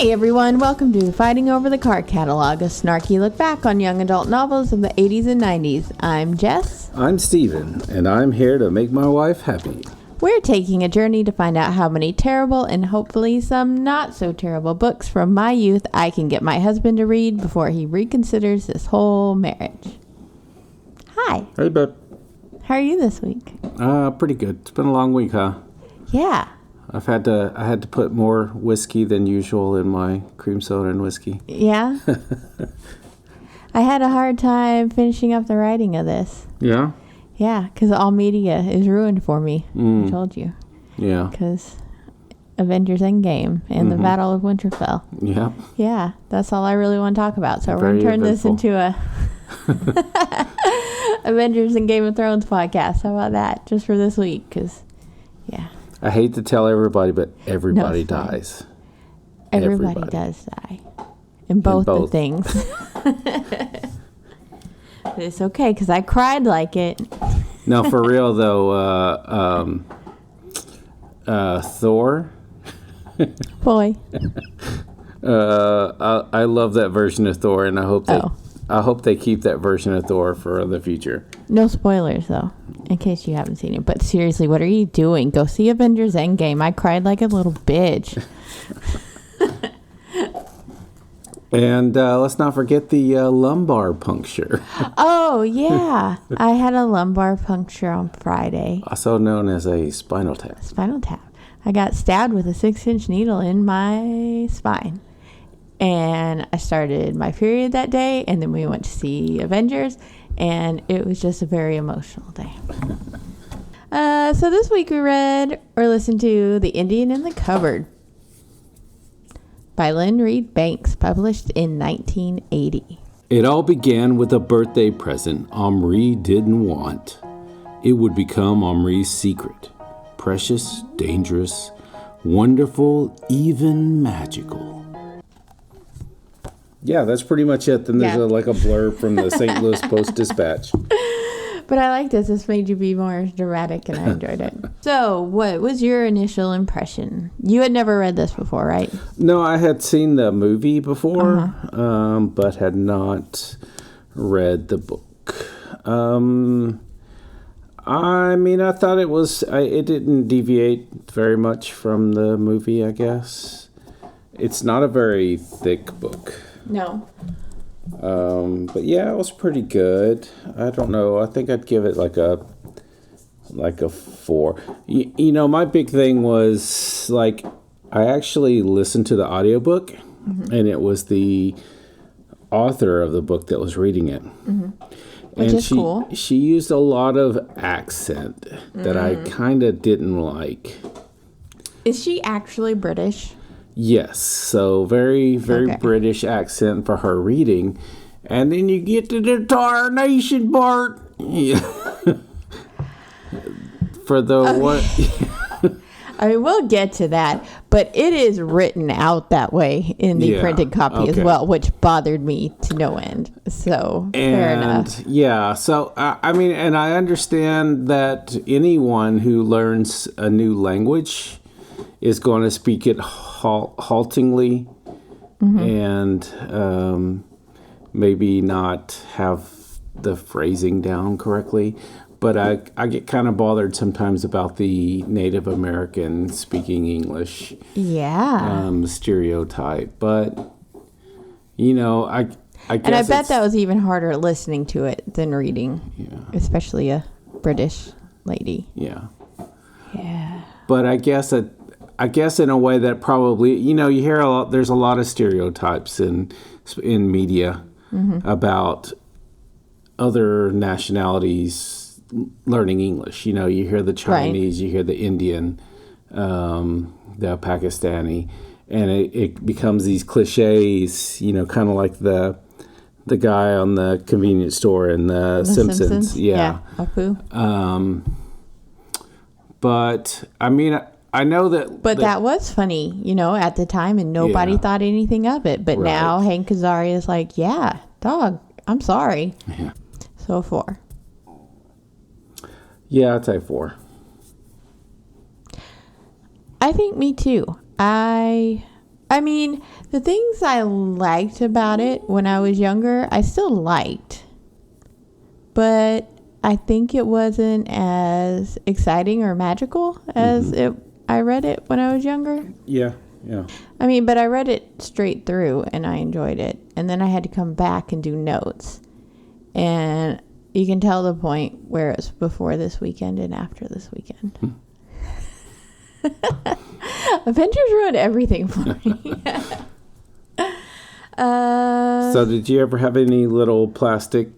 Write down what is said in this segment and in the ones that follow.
Hey everyone, welcome to Fighting Over the Card Catalog, a snarky look back on young adult novels of the 80s and 90s. I'm Jess. I'm Steven, and I'm here to make my wife happy. We're taking a journey to find out how many terrible and hopefully some not so terrible books from my youth I can get my husband to read before he reconsiders this whole marriage. Hi. Hey, babe. How are you this week? Pretty good. It's been a long week, huh? Yeah. I had to put more whiskey than usual in my cream soda and whiskey. Yeah? I had a hard time finishing up the writing of this. Yeah? Yeah, because all media is ruined for me. I told you. Yeah. Because Avengers Endgame and the Battle of Winterfell. Yeah. Yeah, that's all I really want to talk about. So Very we're going to turn eventful. this into a Avengers and Game of Thrones podcast. How about that? Just for this week, because, yeah. I hate to tell everybody, but everybody it's fine. dies. Everybody does die. In both the things. But it's okay, because I cried like it. No, for real, though, Thor. Boy. I love that version of Thor, and I hope they keep that version of Thor for the future. No spoilers, though, in case you haven't seen it. But seriously, what are you doing? Go see Avengers Endgame. I cried like a little bitch. And let's not forget the lumbar puncture. Oh, yeah. I had a lumbar puncture on Friday. Also known as a spinal tap. Spinal tap. I got stabbed with a 6-inch needle in my spine. And I started my period that day, and then we went to see Avengers, and it was just a very emotional day. So this week we read or listened to The Indian in the Cupboard by Lynn Reed Banks, published in 1980. It all began with a birthday present Omri didn't want. It would become Omri's secret. Precious, dangerous, wonderful, even magical. Yeah, that's pretty much it. Then there's like a blurb from the St. Louis Post-Dispatch. But I like this. This made you be more dramatic, and I enjoyed it. So, what was your initial impression? You had never read this before, right? No, I had seen the movie before, but had not read the book. I mean, I thought it didn't deviate very much from the movie, I guess. It's not a very thick book. No. But yeah, it was pretty good. I don't know. I think I'd give it like a 4. You know, my big thing was like I actually listened to the audiobook, and it was the author of the book that was reading it. Which is cool. She used a lot of accent that I kind of didn't like. Is she actually British? Yes, so very, very Okay. British accent for her reading. And then you get to the tarnation part. Yeah. For the what? I mean, we'll get to that, but it is written out that way in the printed copy as well, which bothered me to no end. So, fair enough. Yeah, so, I mean, and I understand that anyone who learns a new language is going to speak it haltingly and maybe not have the phrasing down correctly. But I get kind of bothered sometimes about the Native American speaking English stereotype. But, you know, I guess and I bet that was even harder listening to it than reading, especially a British lady. Yeah. Yeah. But I guess in a way that probably, you know, you hear a lot. There's a lot of stereotypes in media about other nationalities learning English. You know, you hear the Chinese, you hear the Indian, the Pakistani, and it becomes these cliches. You know, kind of like the guy on the convenience store in the Simpsons. Yeah. Apu. But I mean, I know that. But that was funny, you know, at the time, and nobody thought anything of it. But now Hank Azaria is like, yeah, dog, I'm sorry. Yeah. So 4. Yeah, I'd say 4. I think me too. I I mean, the things I liked about it when I was younger, I still liked. But I think it wasn't as exciting or magical as I read it when I was younger. Yeah. I mean, but I read it straight through and I enjoyed it. And then I had to come back and do notes. And you can tell the point where it's before this weekend and after this weekend. Avengers ruined everything for me. So did you ever have any little plastic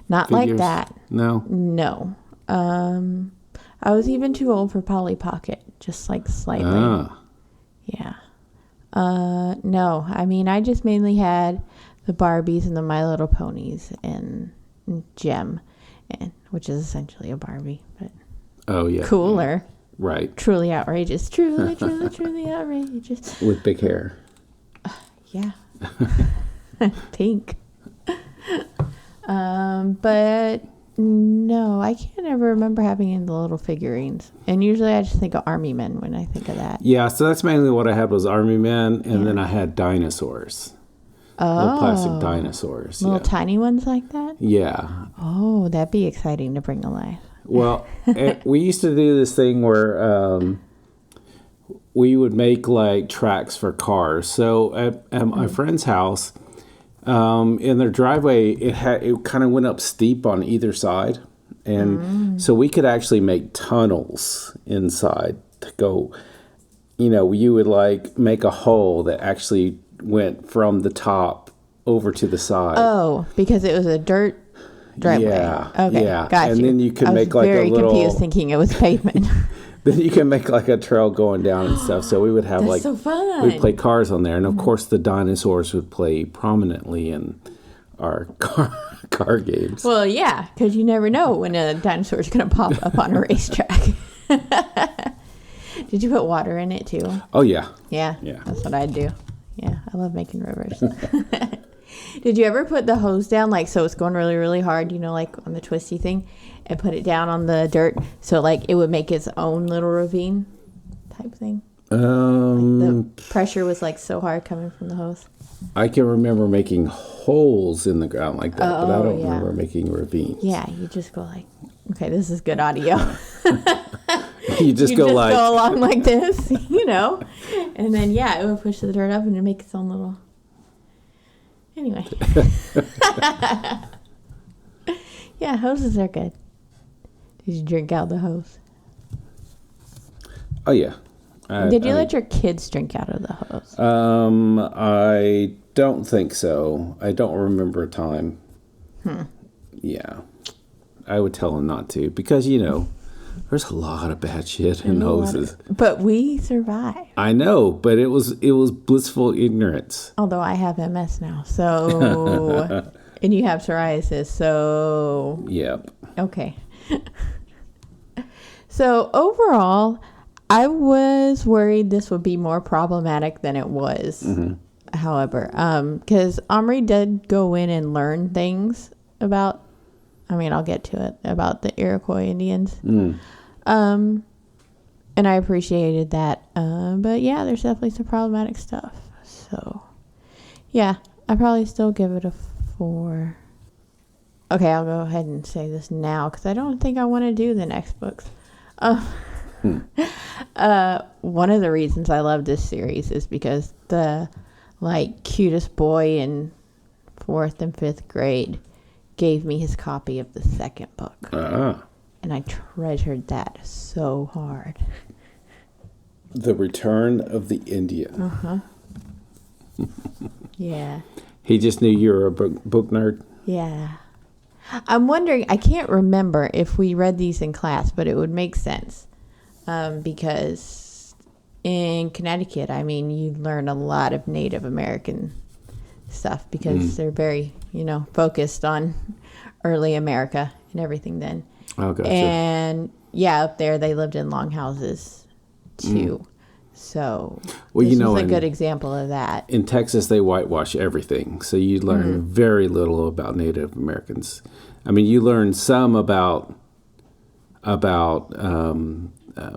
Not figures? like that. No? No. I was even too old for Polly Pocket, just like slightly. Ah. Yeah. No, I mean, I just mainly had the Barbies and the My Little Ponies and Gem, which is essentially a Barbie, but Oh, yeah. cooler. Right. Truly outrageous. Truly, truly, truly outrageous. With big hair. Yeah. Pink. But no, I can't ever remember having any of the little figurines. And usually I just think of Army Men when I think of that. Yeah, so that's mainly what I had was Army Men, and then I had dinosaurs. Little plastic dinosaurs. Little tiny ones like that? Yeah. Oh, that'd be exciting to bring to life. Well, we used to do this thing where we would make like tracks for cars. So at my friend's house, in their driveway, it kind of went up steep on either side, and so we could actually make tunnels inside to go. You know, you would like make a hole that actually went from the top over to the side. Oh, because it was a dirt driveway. Yeah. Okay. Yeah. Got And you. then you could make like a very little. confused thinking it was pavement. Then you can make like a trail going down and stuff. So we would have That's like so fun. we'd play cars on there, and of course the dinosaurs would play prominently in our car games. Well, yeah, because you never know when a dinosaur is going to pop up on a racetrack. Did you put water in it too? Oh yeah. Yeah. Yeah. That's what I'd do. Yeah, I love making rivers. Did you ever put the hose down, like, so it's going really, really hard, you know, like on the twisty thing, and put it down on the dirt so, like, it would make its own little ravine type thing? The pressure was, like, so hard coming from the hose. I can remember making holes in the ground like that, but I don't remember making ravines. Yeah, you just go like, okay, this is good audio. You just go along like this, you know, and then it would push the dirt up and it'd make its own little. Anyway, yeah, hoses are good. Did you drink out the hose? Oh yeah. Did you let your kids drink out of the hose? I don't think so. I don't remember a time. Yeah, I would tell them not to because there's a lot of bad shit in hoses. But we survived. I know, but it was blissful ignorance. Although I have MS now, so and you have psoriasis, so yep. Okay. So overall, I was worried this would be more problematic than it was. However, because Omri did go in and learn things about. I'll get to it about the Iroquois Indians. And I appreciated that. But yeah, there's definitely some problematic stuff. So yeah, I probably still give it a 4. Okay, I'll go ahead and say this now because I don't think I want to do the next books. One of the reasons I love this series is because the cutest boy in 4th and 5th grade gave me his copy of the second book. And I treasured that so hard. The Return of the Indian. Yeah. He just knew you were a book nerd? Yeah. I'm wondering, I can't remember if we read these in class, but it would make sense. Because in Connecticut, you learn a lot of Native American stuff because they're very, focused on early America and everything then. Oh, gotcha. And up there they lived in long houses too. So this is a good example of that. In Texas, they whitewash everything, so you learn very little about Native Americans. You learn some about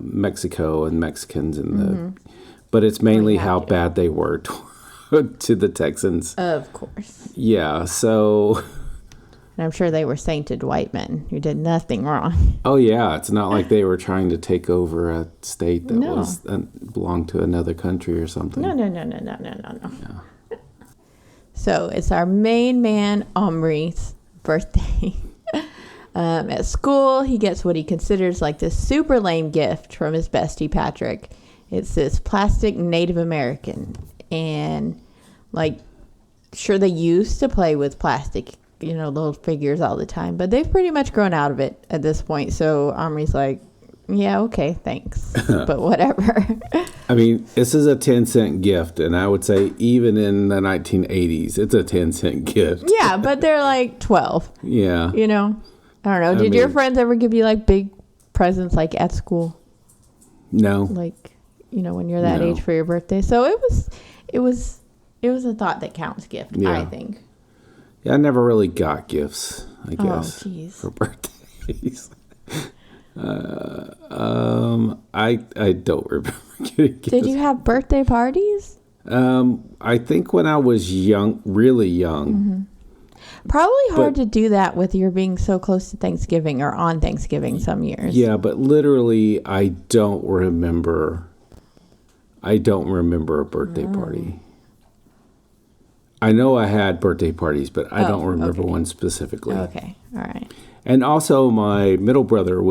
Mexico and Mexicans but it's mainly have how to. bad they were to the Texans. Of course. Yeah, so... And I'm sure they were sainted white men who did nothing wrong. Oh, yeah. It's not like they were trying to take over a state that belonged to another country or something. No. Yeah. So it's our main man, Omri's birthday. At school, he gets what he considers like this super lame gift from his bestie, Patrick. It's this plastic Native American. And, like, sure, they used to play with plastic, little figures all the time, but they've pretty much grown out of it at this point. So Omri's like, yeah, okay, thanks, but whatever. I mean, this is a 10-cent gift, and I would say even in the 1980s, it's a 10-cent gift. Yeah, but they're like 12. Yeah. I don't know. Did your friends ever give you like big presents like at school? No. Like, when you're that age for your birthday. So it was a thought that counts gift, I think. Yeah, I never really got gifts, I guess, for birthdays. I don't remember getting gifts. Did you have birthday parties? I think when I was young, really young. Mm-hmm. Probably hard to do that with your being so close to Thanksgiving or on Thanksgiving some years. Yeah, but literally, I don't remember a birthday party. I know I had birthday parties, but I don't remember one specifically. Okay, all right. And also, my middle brother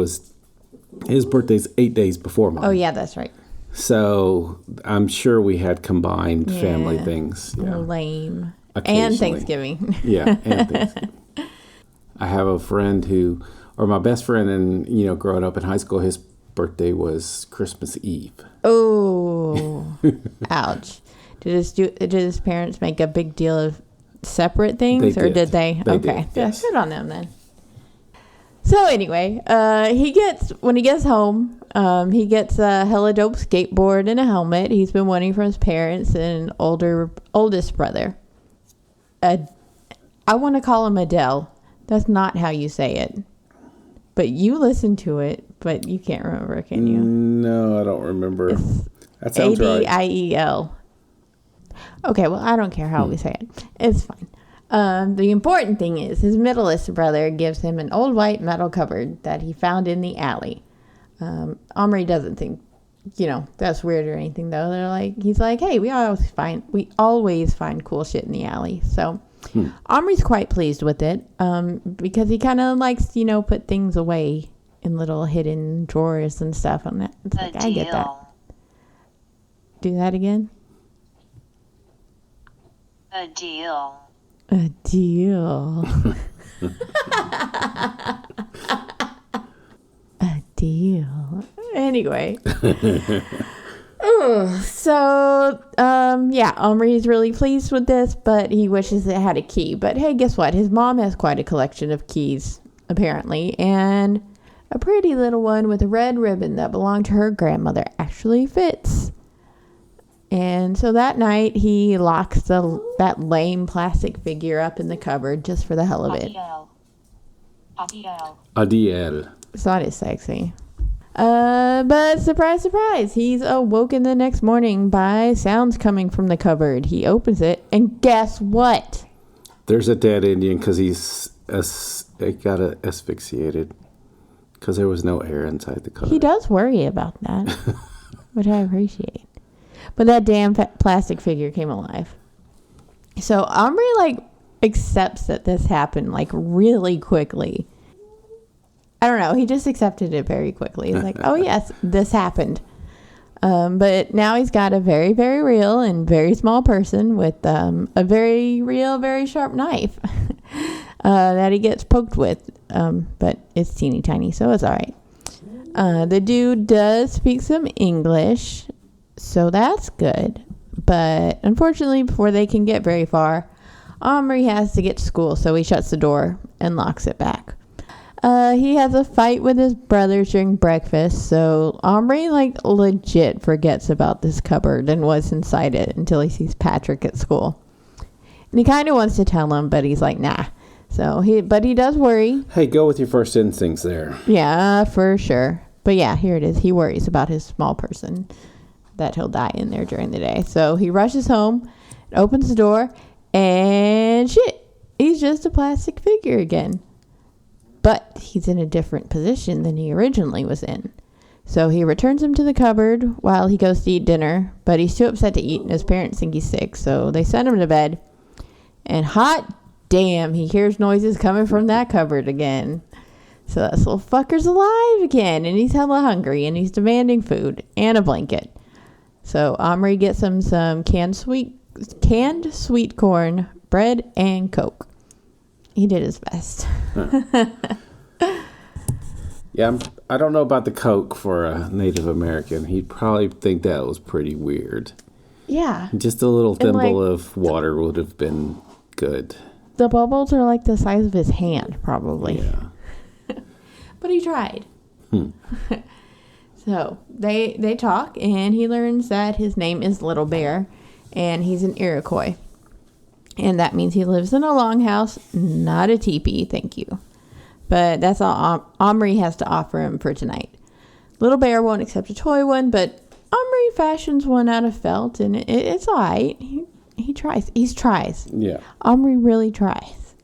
his birthday's 8 days before mine. Oh, yeah, that's right. So I'm sure we had combined family things. Yeah. Lame. And Thanksgiving. Yeah, and Thanksgiving. I have a friend my best friend, and growing up in high school, his birthday was Christmas Eve. Oh, ouch. Did his parents make a big deal of separate things, or did they? Okay, yes. Good on them then. So anyway, when he gets home, he gets a hella dope skateboard and a helmet he's been wanting from his parents and oldest brother. I want to call him Adele. That's not how you say it. But you listen to it, but you can't remember, can you? No, I don't remember. That sounds right. Adiel. Okay, well, I don't care how we say it. It's fine. The important thing is his middleest brother gives him an old white metal cupboard that he found in the alley. Omri doesn't think, that's weird or anything, though. He's like, hey, we always find cool shit in the alley. So Omri's quite pleased with it because he kind of likes, put things away in little hidden drawers and stuff. And it's like, I get that. Do that again. A deal. A deal. A deal. Anyway. Omri's really pleased with this, but he wishes it had a key. But hey, guess what? His mom has quite a collection of keys, apparently, and a pretty little one with a red ribbon that belonged to her grandmother actually fits. And so that night, he locks that lame plastic figure up in the cupboard just for the hell of it. Adiel. It's not as sexy. But surprise, surprise, he's awoken the next morning by sounds coming from the cupboard. He opens it, and guess what? There's a dead Indian because they got asphyxiated because there was no air inside the cupboard. He does worry about that, which I appreciate. But that damn plastic figure came alive. So Omri, accepts that this happened, really quickly. I don't know. He just accepted it very quickly. He's like, oh, yes, this happened. But now he's got a very, very real and very small person with a very real, very sharp knife that he gets poked with. But it's teeny tiny, so it's all right. The dude does speak some English, so that's good. But unfortunately, before they can get very far, Omri has to get to school, so he shuts the door and locks it back. He has a fight with his brothers during breakfast, so Omri legit forgets about this cupboard and what's inside it until he sees Patrick at school. And he kind of wants to tell him, but he's like, nah. But he does worry. Hey, go with your first instincts there. Yeah, for sure. But yeah, here it is. He worries about his small person that he'll die in there during the day. So he rushes home, opens the door, and shit, he's just a plastic figure again. But he's in a different position than he originally was in. So he returns him to the cupboard while he goes to eat dinner, but he's too upset to eat and his parents think he's sick, so they send him to bed. And hot damn, he hears noises coming from that cupboard again. So that little fucker's alive again, and he's hella hungry, and he's demanding food and a blanket. So Omri gets him some canned sweet corn, bread, and Coke. He did his best. Yeah, I don't know about the Coke for a Native American. He'd probably think that was pretty weird. Yeah. Just a little thimble of water would have been good. The bubbles are like the size of his hand, probably. Yeah. But he tried. So they talk, and he learns that his name is Little Bear, and he's an Iroquois. And that means he lives in a longhouse, not a teepee, thank you. But that's all Omri has to offer him for tonight. Little Bear won't accept a toy one, but Omri fashions one out of felt, and it's all right. He tries. He tries. Yeah. Omri really tries.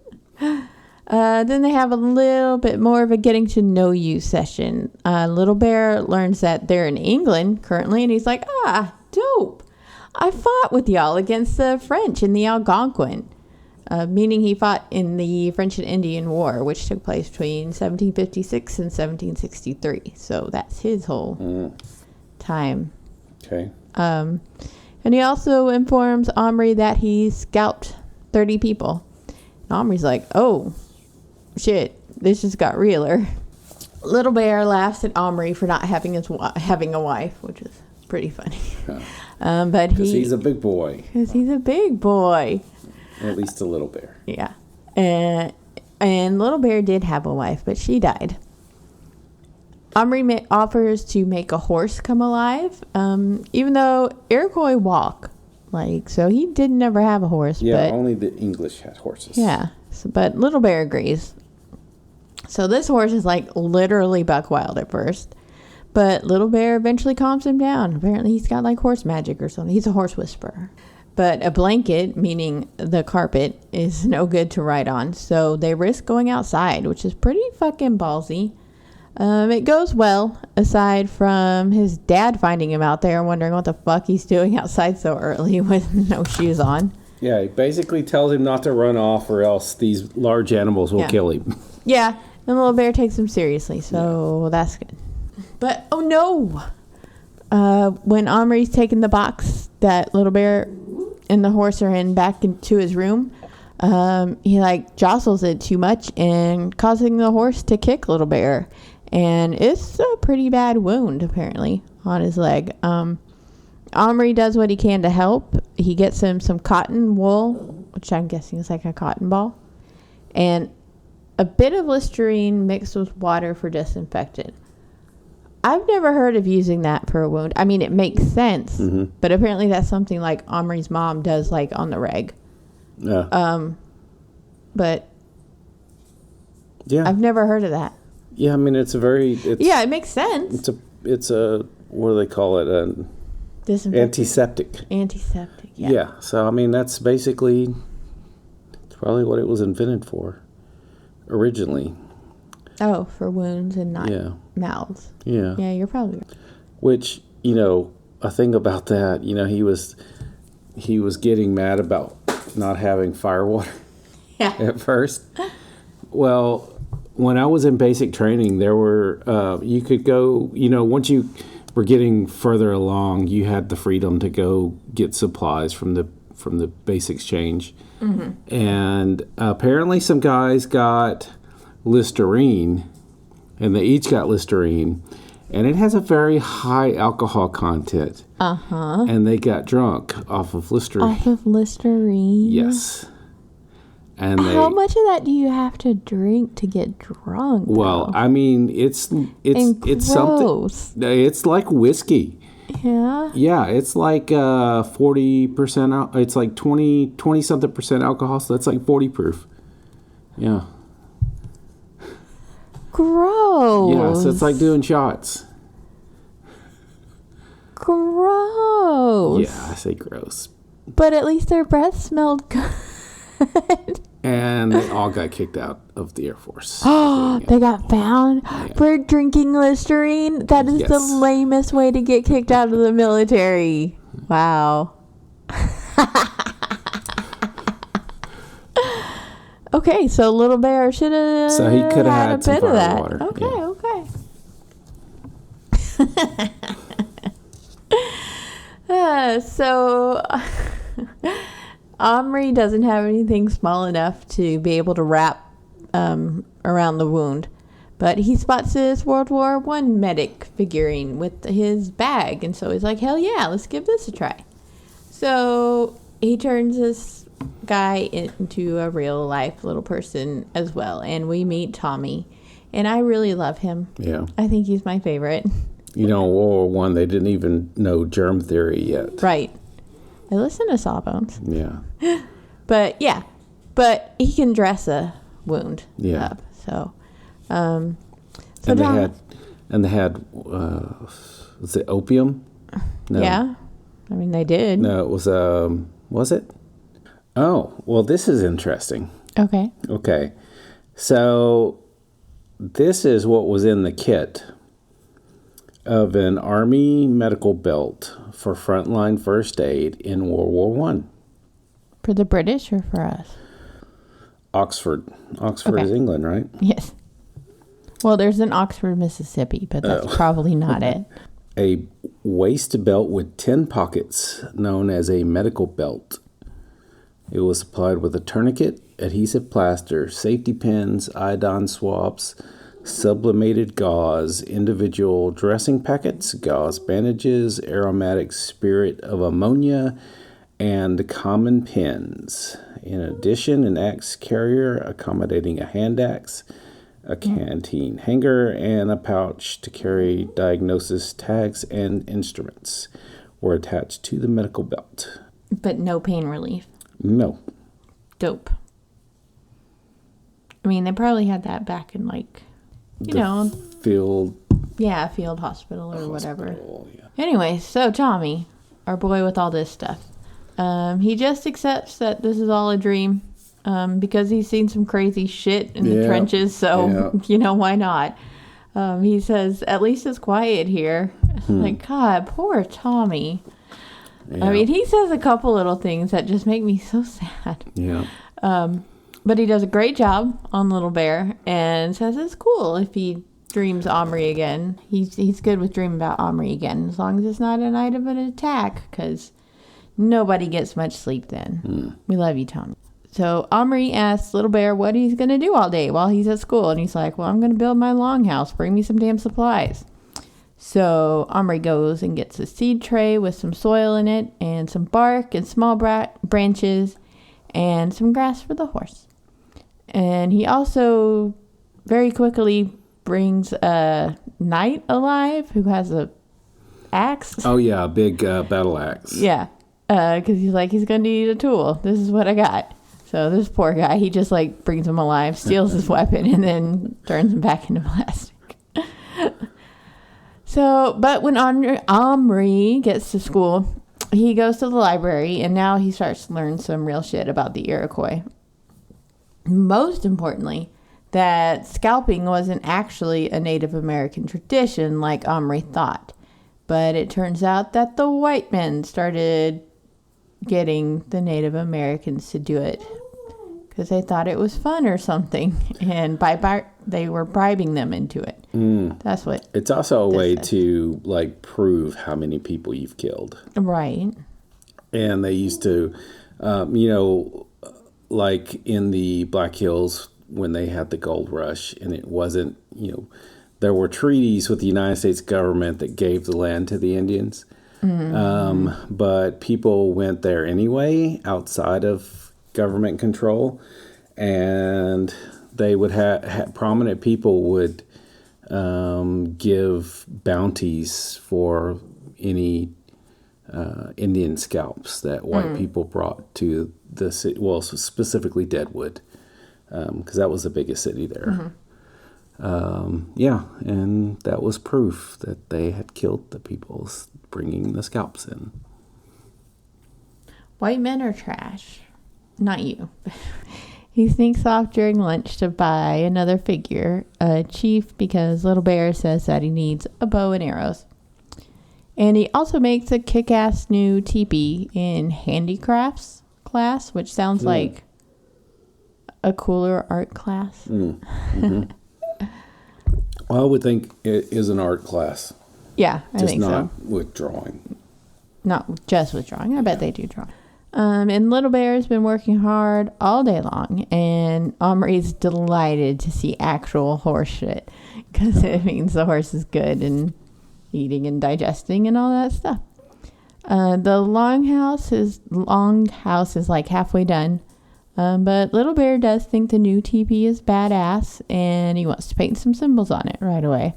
Then they have a little bit more of a getting to know you session. Little Bear learns that they're in England currently, and he's like, dope. I fought with y'all against the French in the Algonquin. Meaning he fought in the French and Indian War, which took place between 1756 and 1763. So that's his whole time. Okay. And he also informs Omri that he scalped 30 people. And Omri's like, oh, shit, this just got realer. Little Bear laughs at Omri for not having a wife, which is pretty funny. But Because he's a big boy. Because he's a big boy. At least a little bear. Yeah. And Little Bear did have a wife, but she died. Omri offers to make a horse come alive, even though Iroquois walk. So he did never have a horse. Yeah, but, only the English had horses. Yeah. But Little Bear agrees. So this horse is literally buck wild at first. But Little Bear eventually calms him down. Apparently he's got horse magic or something. He's a horse whisperer. But a blanket, meaning the carpet, is no good to ride on. So they risk going outside, which is pretty fucking ballsy. It goes well, aside from his dad finding him out there and wondering what the fuck he's doing outside so early with no shoes on. Yeah, he basically tells him not to run off or else these large animals will kill him. Yeah, and Little Bear takes him seriously, so that's good. But, oh no! When Omri's taking the box that Little Bear and the horse are in back into his room, he jostles it too much and causing the horse to kick Little Bear. And it's a pretty bad wound, apparently, on his leg. Omri does what he can to help. He gets him some cotton wool, which I'm guessing is like a cotton ball, and a bit of Listerine mixed with water for disinfectant. I've never heard of using that for a wound. I mean, it makes sense, but apparently that's something Omri's mom does on the reg. Yeah. But yeah, I've never heard of that. Yeah, I mean, it makes sense. It's a what do they call it? Antiseptic. Antiseptic, yeah. Yeah, so I mean, that's basically probably what it was invented for originally. Oh, for wounds and not mouths. Yeah. Yeah, you're probably right. Which, a thing about that, he was getting mad about not having firewater at first. Well, when I was in basic training, there were, you could go, once you were getting further along, you had the freedom to go get supplies from the base exchange. Mm-hmm. And apparently some guys got Listerine, and they each got Listerine, and it has a very high alcohol content. And they got drunk off of Listerine. Off of Listerine? Yes. And how much of that do you have to drink to get drunk? Well, I mean, it's something. It's like whiskey. Yeah. Yeah, it's 40%. It's 20 something percent alcohol, so that's 40 proof. Yeah. Gross. Yeah, so it's like doing shots. Gross. gross. Yeah, I say gross. But at least their breath smelled good. And they all got kicked out of the Air Force. Oh, they got found for drinking Listerine? That is the lamest way to get kicked out of the military. Wow. Okay, so Little Bear should have So he could have had a some bit of that. water. Okay. So Omri doesn't have anything small enough to be able to wrap around the wound, but he spots this World War I medic figurine with his bag, and so he's like, hell yeah, let's give this a try. So he turns this guy into a real life little person as well, and we meet Tommy, and I really love him. Yeah. I think he's my favorite. You know, World War I, they didn't even know germ theory yet. Right. I listen to Sawbones. Yeah. But he can dress a wound up. So, and they had was it opium? No. Yeah. I mean, they did. No, it was it? Oh, well, this is interesting. Okay. So this is what was in the kit of an Army medical belt for frontline first aid in World War I. For the British or for us? Oxford is England, right? Yes. Well, there's an Oxford, Mississippi, but that's probably not it. A waist belt with 10 pockets known as a medical belt. It was supplied with a tourniquet, adhesive plaster, safety pins, iodine swabs, sublimated gauze, individual dressing packets, gauze bandages, aromatic spirit of ammonia, and common pins. In addition, an axe carrier accommodating a hand axe, a canteen hanger, and a pouch to carry diagnosis tags and instruments were attached to the medical belt. But no pain relief. No. Dope. I mean, they probably had that back in field. Yeah, field hospital or whatever. Yeah. Anyway, so Tommy, our boy with all this stuff, he just accepts that this is all a dream because he's seen some crazy shit in the trenches. So, why not? He says, at least it's quiet here. Like, God, poor Tommy. Yeah. I mean, he says a couple little things that just make me so sad. Yeah. But he does a great job on Little Bear and says it's cool if he dreams Omri again. He's good with dreaming about Omri again as long as it's not a night of an attack, because nobody gets much sleep then. We love you, Tommy. So Omri asks Little Bear what he's going to do all day while he's at school. And he's like, well, I'm going to build my longhouse. Bring me some damn supplies. So Omri goes and gets a seed tray with some soil in it and some bark and small branches and some grass for the horse. And he also very quickly brings a knight alive who has a axe. Oh, yeah, a big battle axe. Yeah, because he's like, he's going to need a tool. This is what I got. So this poor guy, he just brings him alive, steals his weapon, and then turns him back into plastic. So, but when Omri gets to school, he goes to the library, and now he starts to learn some real shit about the Iroquois. Most importantly, that scalping wasn't actually a Native American tradition like Omri thought. But it turns out that the white men started getting the Native Americans to do it because they thought it was fun or something, and they were bribing them into it. That's what. It's also a way to prove how many people you've killed, right? And they used to, like in the Black Hills when they had the gold rush, and it wasn't, there were treaties with the United States government that gave the land to the Indians. But people went there anyway, outside of government control, and they would have prominent people would give bounties for any Indian scalps that white people brought to the city, well, specifically Deadwood, because that was the biggest city there. And that was proof that they had killed the people bringing the scalps in. White men are trash. Not you. He sneaks off during lunch to buy another figure, a chief, because Little Bear says that he needs a bow and arrows. And he also makes a kick-ass new teepee in handicrafts class, which sounds like a cooler art class. Mm-hmm. Well, I would think it is an art class. Yeah, I just think so. not with drawing. Not just with drawing. I bet they do draw. And Little Bear's been working hard all day long, and Omri's delighted to see actual horse shit because it means the horse is good and eating and digesting and all that stuff. The longhouse is like halfway done, but Little Bear does think the new teepee is badass, and he wants to paint some symbols on it right away.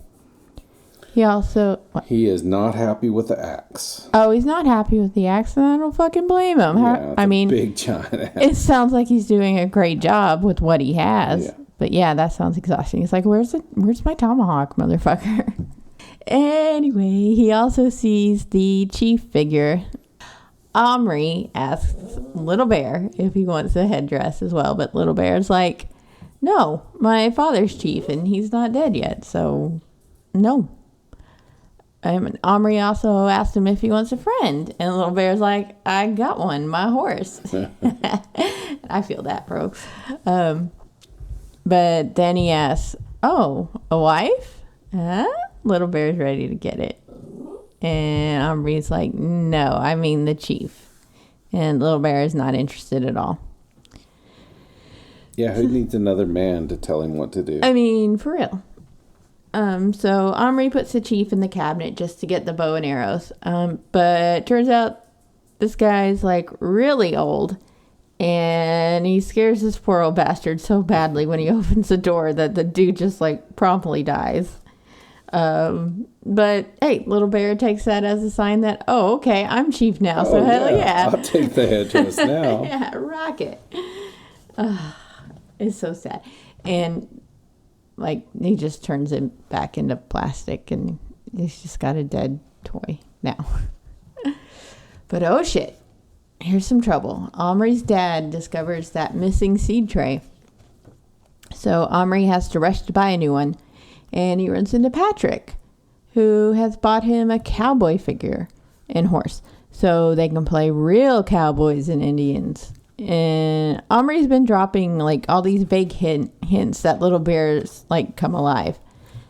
He also... What? He is not happy with the axe. Oh, he's not happy with the axe, and I don't fucking blame him. Yeah, I mean, big giant axe. It sounds like he's doing a great job with what he has. Yeah. But yeah, that sounds exhausting. He's like, where's my tomahawk, motherfucker? Anyway, he also sees the chief figure. Omri asks Little Bear if he wants a headdress as well, but Little Bear's like, no, my father's chief, and he's not dead yet, so no. Omri also asked him if he wants a friend, and Little Bear's like, I got one, my horse. I feel that, bro. But then he asks, oh, a wife? Huh? Little Bear's ready to get it. And Omri's like, no, I mean the chief. And Little Bear is not interested at all. Yeah, who needs another man to tell him what to do? I mean, for real. So Omri puts the chief in the cabinet just to get the bow and arrows. But turns out this guy's like really old, and he scares this poor old bastard so badly when he opens the door that the dude just like promptly dies. But hey, Little Bear takes that as a sign that, oh, okay, I'm chief now. So hell yeah. I'll take the headdress now. Yeah, rock it. It's so sad. And like, he just turns him back into plastic, and he's just got a dead toy now. But oh shit, here's some trouble. Omri's dad discovers that missing seed tray. So Omri has to rush to buy a new one, and he runs into Patrick, who has bought him a cowboy figure and horse, so they can play real cowboys and Indians. And Omri's been dropping like all these vague hints that Little Bear's like come alive.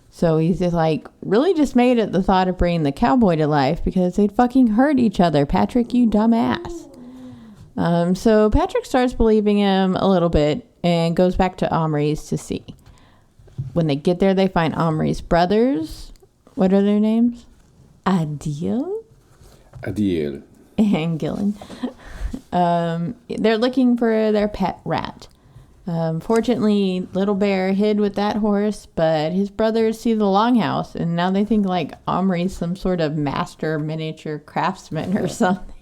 So he's just like really dismayed at the thought of bringing the cowboy to life because they'd fucking hurt each other. Patrick, you dumbass. So Patrick starts believing him a little bit and goes back to Omri's to see. When they get there, they find Omri's brothers. What are their names? Adil and Gillen. They're looking for their pet rat. Fortunately, Little Bear hid with that horse, but his brothers see the longhouse, and now they think like Omri's some sort of master miniature craftsman or something.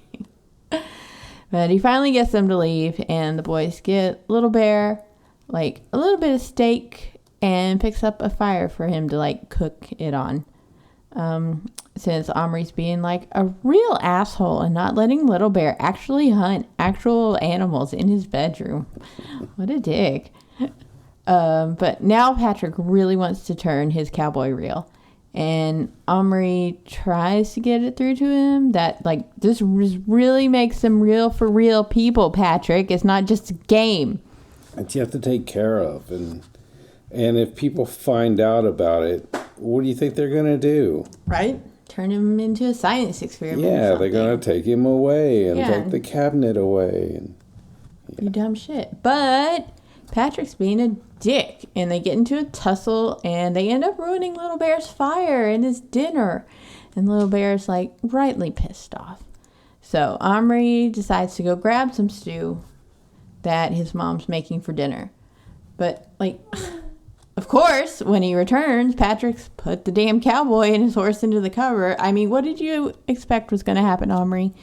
But he finally gets them to leave, and the boys get Little Bear like a little bit of steak and picks up a fire for him to like cook it on. Since Omri's being like a real asshole and not letting Little Bear actually hunt actual animals in his bedroom. What a dick. But now Patrick really wants to turn his cowboy reel, and Omri tries to get it through to him that like this really makes them real for real people, Patrick. It's not just a game. That you have to take care of, and if people find out about it, what do you think they're gonna do? Right? Turn him into a science experiment. Yeah, they're gonna take him away and Yeah. take the cabinet away. And You dumb shit. But Patrick's being a dick, and they get into a tussle, and they end up ruining Little Bear's fire and his dinner. And Little Bear's like rightly pissed off. So Omri decides to go grab some stew that his mom's making for dinner. But like, of course, when he returns, Patrick's put the damn cowboy and his horse into the cover. I mean, what did you expect was going to happen, Omri?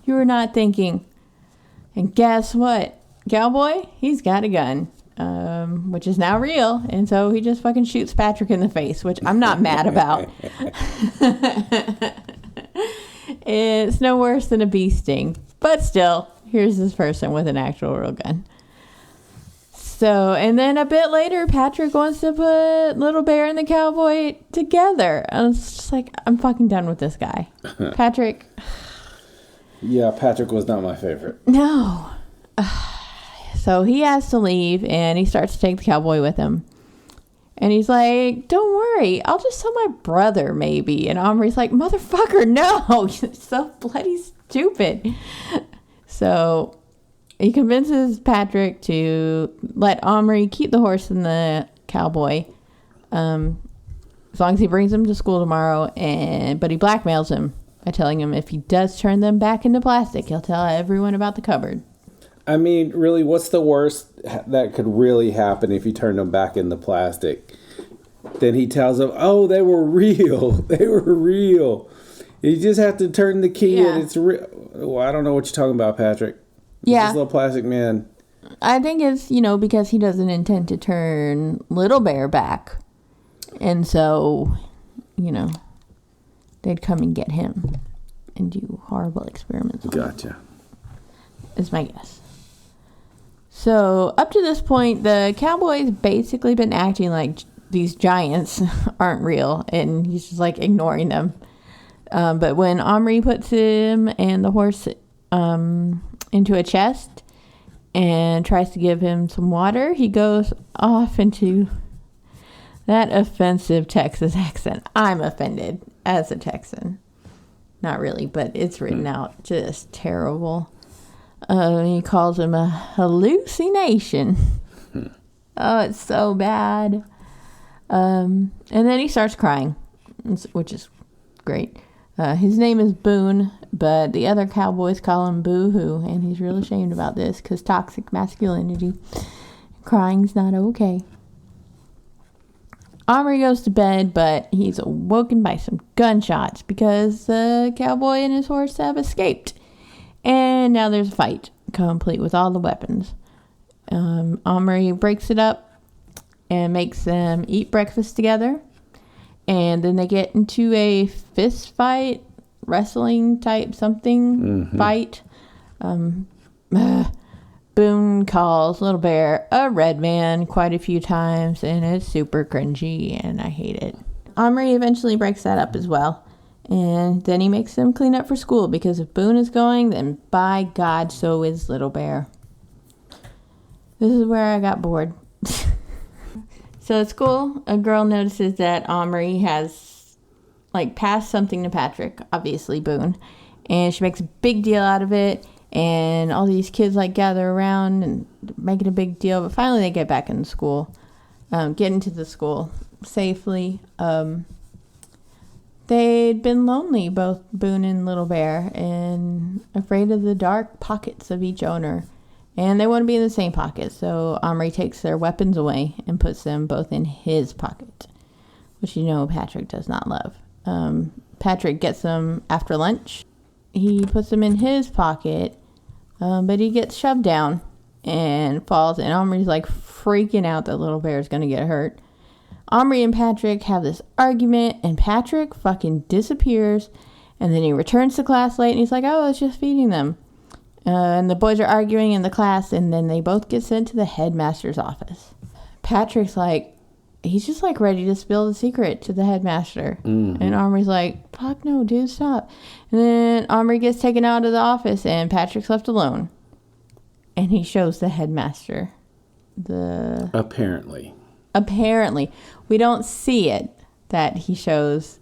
You were not thinking. And guess what? Cowboy, he's got a gun, which is now real. And so he just fucking shoots Patrick in the face, which I'm not mad about. It's no worse than a bee sting. But still, here's this person with an actual real gun. So, and then a bit later, Patrick wants to put Little Bear and the cowboy together. And it's just like, I'm fucking done with this guy. Patrick. Yeah, Patrick was not my favorite. No. So he has to leave, and he starts to take the cowboy with him. And he's like, don't worry, I'll just tell my brother maybe. And Omri's like, motherfucker, no, you're so bloody stupid. So he convinces Patrick to let Omri keep the horse and the cowboy, as long as he brings him to school tomorrow. But he blackmails him by telling him if he does turn them back into plastic, he'll tell everyone about the cupboard. I mean, really, what's the worst that could really happen if you turn them back into plastic? Then he tells them, oh, they were real. They were real. You just have to turn the key and it's real. Well, I don't know what you're talking about, Patrick. Yeah. This little plastic man. I think it's, because he doesn't intend to turn Little Bear back. And so, they'd come and get him and do horrible experiments on him. Gotcha. Is my guess. So, up to this point, the cowboy's basically been acting like these giants aren't real, and he's just, ignoring them. But when Omri puts him and the horse into a chest and tries to give him some water, he goes off into that offensive Texas accent. I'm offended as a Texan. Not really, but it's written out just terrible. He calls him a hallucination. Oh, it's so bad. And then he starts crying, which is great. His name is Boone, but the other cowboys call him Boo-hoo, and he's real ashamed about this because toxic masculinity. Crying's not okay. Omri goes to bed, but he's awoken by some gunshots because the cowboy and his horse have escaped. And now there's a fight, complete with all the weapons. Omri breaks it up and makes them eat breakfast together. And then they get into a fist fight, wrestling type something fight. Boone calls Little Bear a red man quite a few times, and it's super cringy, and I hate it. Omri eventually breaks that up as well. And then he makes them clean up for school, because if Boone is going, then by God, so is Little Bear. This is where I got bored. So at school, a girl notices that Omri has, passed something to Patrick, obviously Boone. And she makes a big deal out of it. And all these kids, gather around and make it a big deal. But finally they get back in school, get into the school safely. They'd been lonely, both Boone and Little Bear, and afraid of the dark pockets of each owner. And they want to be in the same pocket, so Omri takes their weapons away and puts them both in his pocket, which Patrick does not love. Patrick gets them after lunch. He puts them in his pocket, but he gets shoved down and falls, and Omri's freaking out that Little Bear's going to get hurt. Omri and Patrick have this argument, and Patrick fucking disappears, and then he returns to class late, and he's like, oh, I was just feeding them. And the boys are arguing in the class, and then they both get sent to the headmaster's office. Patrick's he's just ready to spill the secret to the headmaster. Mm-hmm. And Omri's like, fuck no, dude, stop. And then Omri gets taken out of the office, and Patrick's left alone. And he shows the headmaster Apparently. We don't see it, that he shows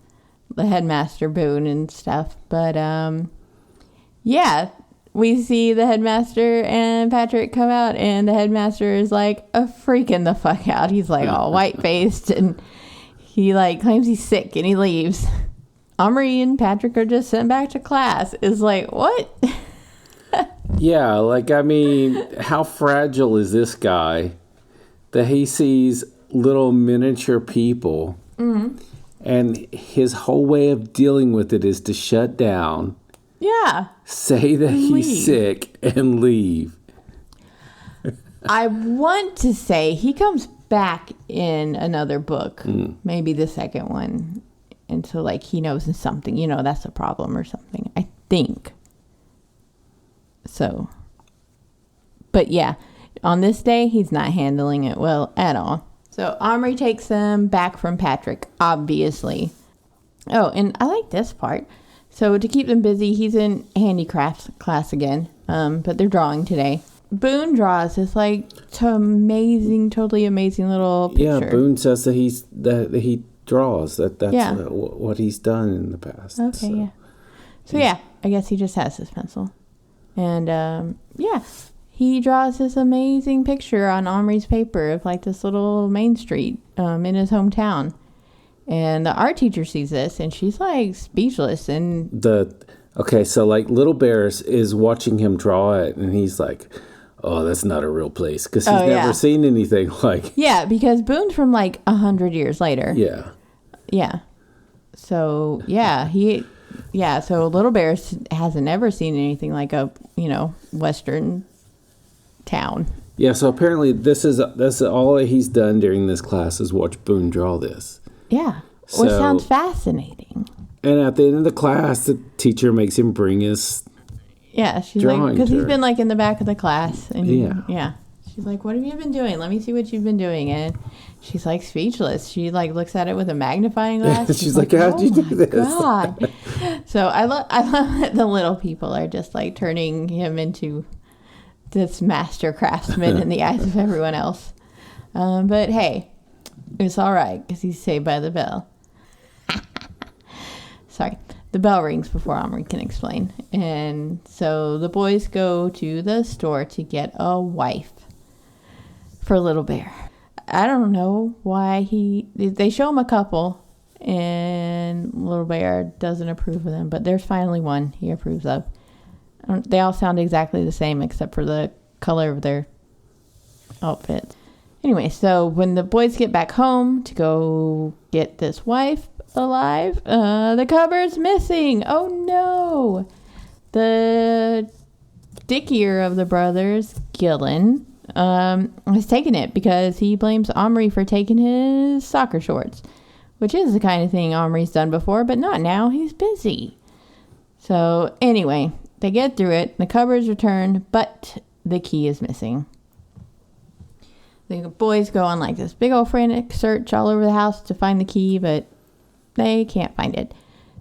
the headmaster Boone and stuff. But, yeah, we see the headmaster and Patrick come out, and the headmaster is freaking the fuck out. He's all white-faced, and he claims he's sick, and he leaves. Omri and Patrick are just sent back to class. Is what? Yeah, how fragile is this guy that he sees little miniature people, and his whole way of dealing with it is to shut down. Yeah. Say that he's sick and leave. I want to say he comes back in another book, maybe the second one, until he knows something. That's a problem or something. I think. So. But yeah, on this day, he's not handling it well at all. So Omri takes them back from Patrick, obviously. Oh, and I like this part. So to keep them busy, he's in handicrafts class again, but they're drawing today. Boone draws this like totally amazing little picture. Yeah, Boone says that he draws. That's what he's done in the past. Okay, So yeah, I guess he just has his pencil. And he draws this amazing picture on Omri's paper of like this little main street in his hometown. And the art teacher sees this and she's like speechless. And so like Little Bear is watching him draw it and he's like, oh, that's not a real place, because he's never seen anything like. Yeah, because Boone's from like 100 years later. Yeah. So so Little Bear hasn't ever seen anything like a Western town. Yeah, so apparently that's all he's done during this class is watch Boone draw this. Yeah, which sounds fascinating. And at the end of the class, the teacher makes him bring his she's like, because he's been like in the back of the class. And she's like, what have you been doing? Let me see what you've been doing. And she's like speechless. She like looks at it with a magnifying glass. She's like, how'd you do this? God. So I love that the little people are just like turning him into this master craftsman in the eyes of everyone else. But hey, it's all right because he's saved by the bell. Sorry. The bell rings before Omri can explain. And so the boys go to the store to get a wife for Little Bear. I don't know why they show him a couple and Little Bear doesn't approve of them, but there's finally one he approves of. They all sound exactly the same except for the color of their outfits. Anyway, so when the boys get back home to go get this wife alive, the cupboard's missing. Oh no! The dickier of the brothers, Gillen, has taken it because he blames Omri for taking his soccer shorts, which is the kind of thing Omri's done before, but not now. He's busy. So anyway, they get through it. The cupboard's returned, but the key is missing. The boys go on like this big old frantic search all over the house to find the key, but they can't find it.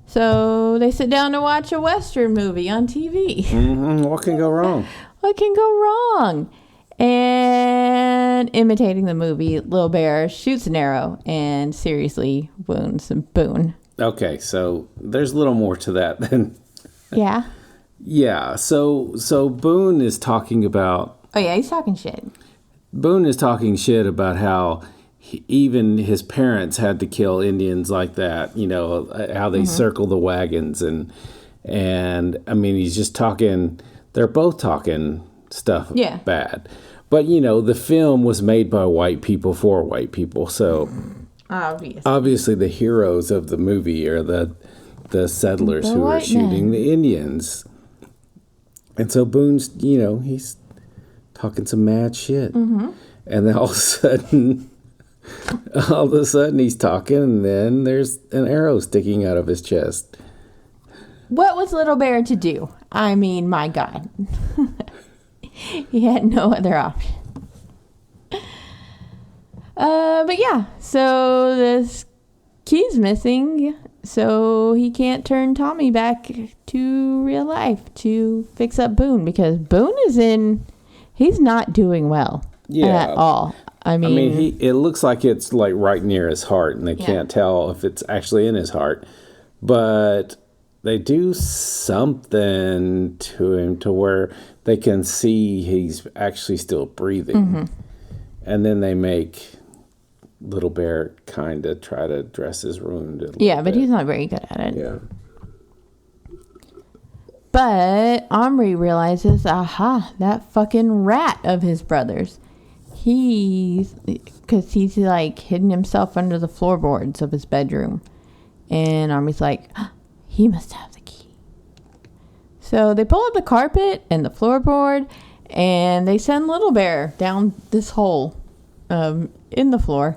So they sit down to watch a Western movie on TV. Mm-hmm. What can go wrong? What can go wrong? And imitating the movie, Little Bear shoots an arrow and seriously wounds Boone. Okay, so there's a little more to that than... Yeah? Yeah, so Boone is talking about... Oh yeah, he's talking shit. Boone is talking shit about how even his parents had to kill Indians like that, how they circle the wagons. And I mean, he's just talking, they're both talking stuff bad. But, the film was made by white people for white people. So obviously the heroes of the movie are the settlers who are shooting the Indians. And so Boone's, he's talking some mad shit. Mm-hmm. And then all of a sudden he's talking and then there's an arrow sticking out of his chest. What was Little Bear to do? I mean, my God. He had no other option. But yeah, so this key's missing, so he can't turn Tommy back to real life to fix up Boone, because Boone he's not doing well at all. I mean, it looks like it's like right near his heart, and they can't tell if it's actually in his heart, but they do something to him to where they can see he's actually still breathing. Mm-hmm. And then they make Little Bear kind of try to dress his wound a little bit. He's not very good at it. Yeah. But Omri realizes, that fucking rat of his brother's. Because he's like hidden himself under the floorboards of his bedroom. And Omri's like, he must have the key. So they pull up the carpet and the floorboard, and they send Little Bear down this hole in the floor.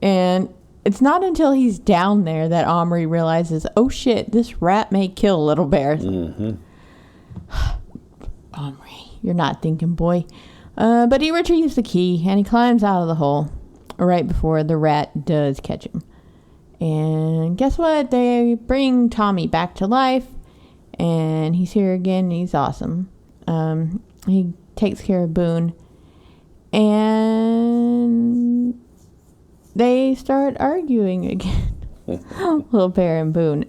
And it's not until he's down there that Omri realizes, oh shit, this rat may kill Little Bear. Mm-hmm. Omri, you're not thinking, boy. But he retrieves the key and he climbs out of the hole right before the rat does catch him. And guess what? They bring Tommy back to life, and he's here again. And he's awesome. He takes care of Boone, and they start arguing again. Little Bear and Boone.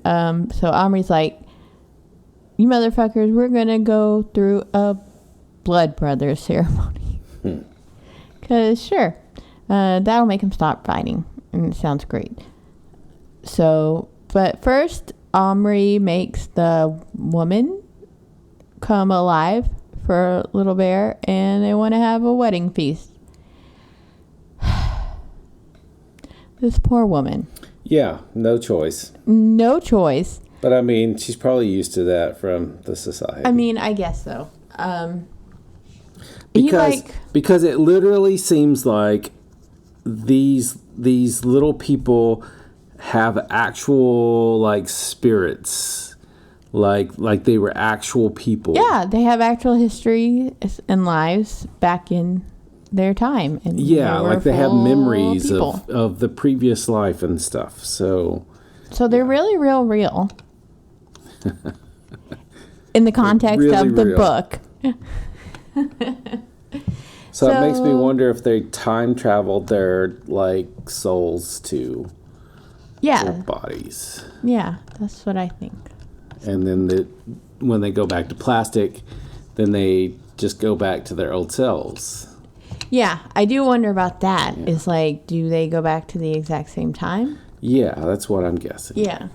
So Omri's like, "You motherfuckers, we're gonna go through a blood brothers ceremony." Because sure, that'll make him stop fighting, and it sounds great. So, but first, Omri makes the woman come alive for Little Bear, and they want to have a wedding feast. This poor woman. Yeah, no choice. No choice. But I mean, she's probably used to that from the society. I mean, I guess so. Because it literally seems like these little people have actual like spirits, like they were actual people. Yeah, they have actual history and lives back in their time. And yeah, like they have memories of the previous life and stuff. So they're really real. In the context really of the real. book. So it makes me wonder if they time traveled their like souls to their bodies. Yeah, that's what I think. And then when they go back to plastic, then they just go back to their old selves. Yeah, I do wonder about that. Yeah. Is like, do they go back to the exact same time? Yeah, that's what I'm guessing. Yeah.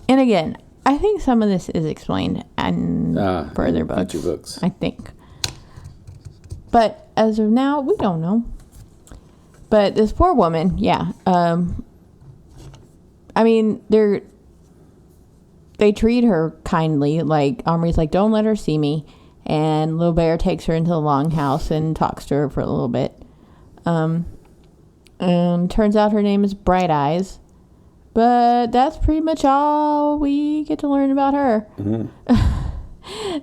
And again, I think some of this is explained in further books. I think. But as of now, we don't know. But this poor woman, yeah. I mean, they treat her kindly. Like, Omri's like, don't let her see me. And Little Bear takes her into the longhouse and talks to her for a little bit. And turns out her name is Bright Eyes. But that's pretty much all we get to learn about her. Mm-hmm.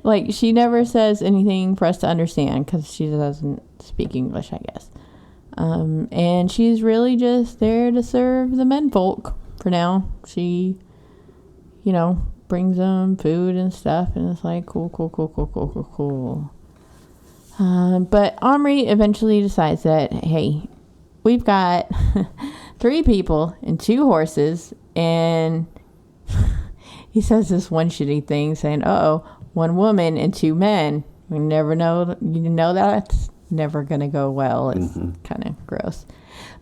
Like, she never says anything for us to understand because she doesn't speak English, I guess. And she's really just there to serve the menfolk for now. She, brings them food and stuff, and it's like, cool. But Omri eventually decides that, hey, we've got 3 people and 2 horses, and he says this one shitty thing saying, 1 woman and 2 men. We never know, that's never going to go well. It's kind of gross.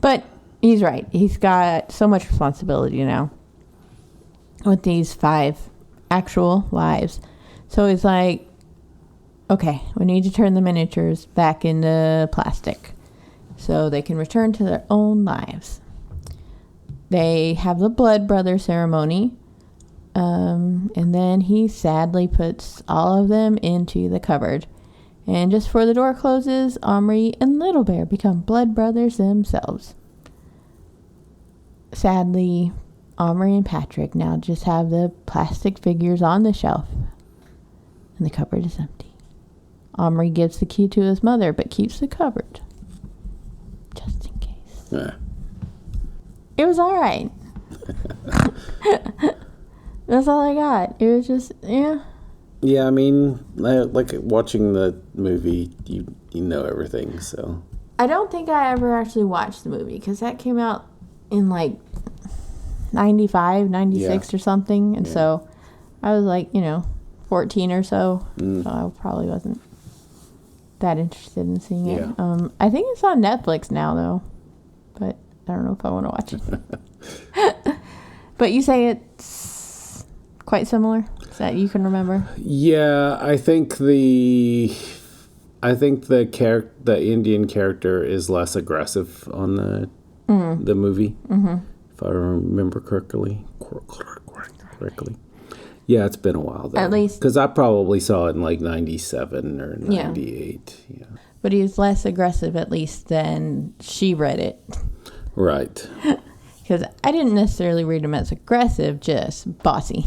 But he's right. He's got so much responsibility now with these 5 actual lives. So he's like, okay, we need to turn the miniatures back into plastic so they can return to their own lives. They have the blood brother ceremony, and then he sadly puts all of them into the cupboard. And just before the door closes, Omri and Little Bear become blood brothers themselves. Sadly, Omri and Patrick now just have the plastic figures on the shelf, and the cupboard is empty. Omri gives the key to his mother, but keeps the cupboard just in case. Yeah. It was all right. That's all I got. It was just, yeah. Yeah, I mean, like watching the movie, you know everything, so. I don't think I ever actually watched the movie, because that came out in, 95, 96 or something, and so I was 14 or so, so I probably wasn't that interested in seeing it. I think it's on Netflix now, though, but I don't know if I want to watch it. But you say it's quite similar? Is that you can remember? Yeah, I think the Indian character is less aggressive on the movie, if I remember correctly. Yeah, it's been a while though. At least, because I probably saw it in 97 or 98. Yeah. But he's less aggressive, at least, than she read it. Right. Because I didn't necessarily read him as aggressive, just bossy.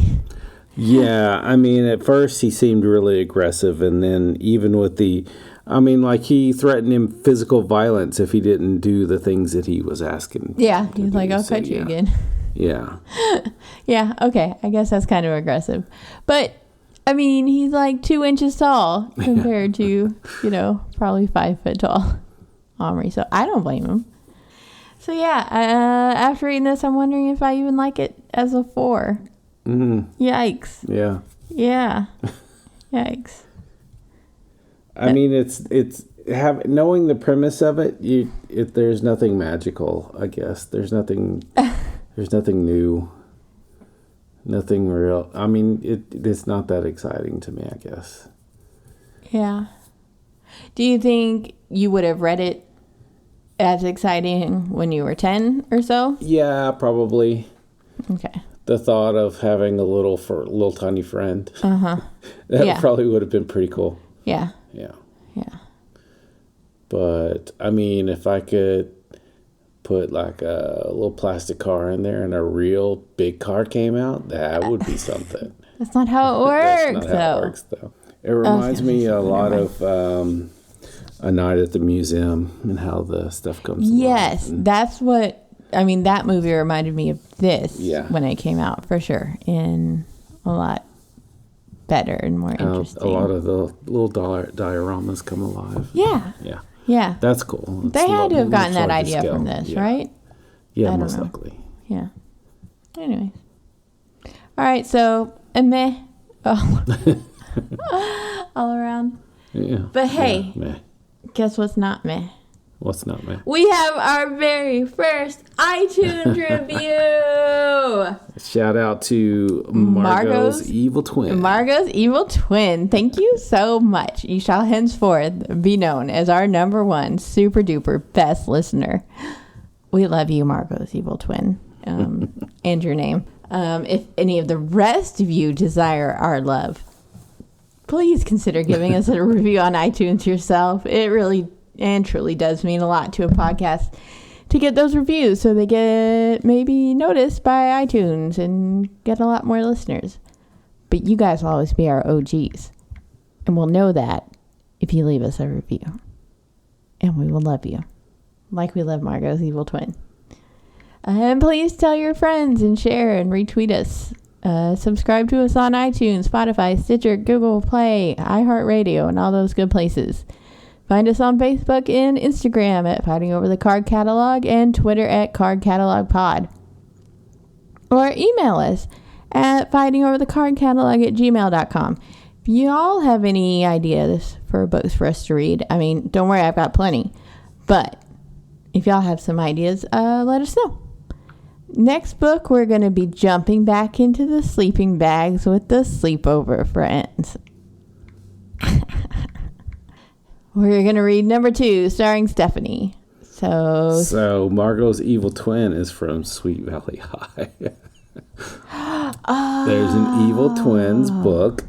Yeah, I mean, at first he seemed really aggressive, and then even with like he threatened him physical violence if he didn't do the things that he was asking. Yeah, him to he's like, do. I'll So, cut you yeah. again. Yeah. Yeah, okay. I guess that's kind of aggressive. But, I mean, he's like 2 inches tall compared to, probably 5 foot tall Omri. So I don't blame him. So, yeah, after reading this, I'm wondering if I even like it as a 4. Mm-hmm. Yikes. Yeah. Yeah. Yikes. I mean, it's knowing the premise of it. There's nothing magical. I guess there's nothing new, nothing real. I mean, it's not that exciting to me. I guess. Yeah. Do you think you would have read it as exciting when you were 10 or so? Yeah, probably. Okay. The thought of having a little tiny friend. That probably would have been pretty cool. Yeah. Yeah. Yeah. But I mean, if I could put like a little plastic car in there and a real big car came out, that would be something. That's not how it works. That's not how it works, though. It reminds me a lot of A Night at the Museum and how the stuff comes alive. Yes, that's what. I mean, that movie reminded me of this when it came out, for sure, and a lot better and more interesting. A lot of the little dioramas come alive. Yeah. Yeah. Yeah. That's cool. They had to have gotten that idea from this, right? Yeah, most likely. Yeah. Anyways. All right, so a meh all around. Yeah. But hey, meh. Guess what's not meh? What's not meh? We have our very first iTunes review. Shout out to Margot's Evil Twin. Margot's Evil Twin. Thank you so much. You shall henceforth be known as our number 1 super duper best listener. We love you, Margot's Evil Twin, and your name. If any of the rest of you desire our love, please consider giving us a review on iTunes yourself. It really and truly does mean a lot to a podcast to get those reviews so they get maybe noticed by iTunes and get a lot more listeners. But you guys will always be our OGs. And we'll know that if you leave us a review. And we will love you. Like we love Margot's Evil Twin. And please tell your friends and share and retweet us. Subscribe to us on iTunes, Spotify, Stitcher, Google Play, iHeartRadio, and all those good places. Find us on Facebook and Instagram at Fighting Over the Card Catalog and Twitter at Card Catalog Pod. Or email us at fightingoverthecardcatalog@gmail.com. If you all have any ideas for books for us to read, I mean, don't worry, I've got plenty. But if y'all have some ideas, let us know. Next book, we're going to be jumping back into the sleeping bags with the sleepover friends. We're going to read number 2, starring Stephanie. So Margot's Evil Twin is from Sweet Valley High. There's an Evil Twins book,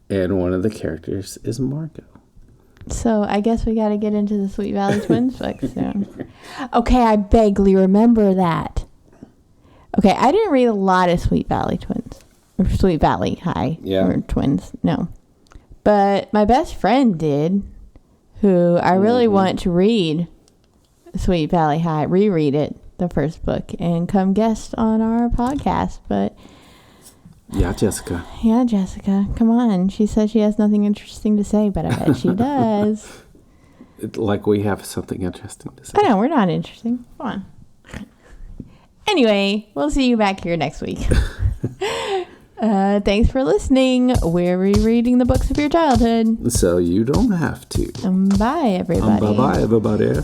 and one of the characters is Margot. So I guess we got to get into the Sweet Valley Twins book soon. Okay, I vaguely remember that. Okay, I didn't read a lot of Sweet Valley Twins. Or Sweet Valley High. Yeah. Or Twins. No. But my best friend did, who I really want to read Sweet Valley High, reread it, the first book, and come guest on our podcast. But yeah, Jessica. Yeah, Jessica. Come on. She says she has nothing interesting to say, but I bet she does. Like we have something interesting to say. I know, we're not interesting. Come on. Anyway, we'll see you back here next week. Thanks for listening. We're rereading the books of your childhood. So you don't have to. Bye, everybody. Bye-bye, everybody.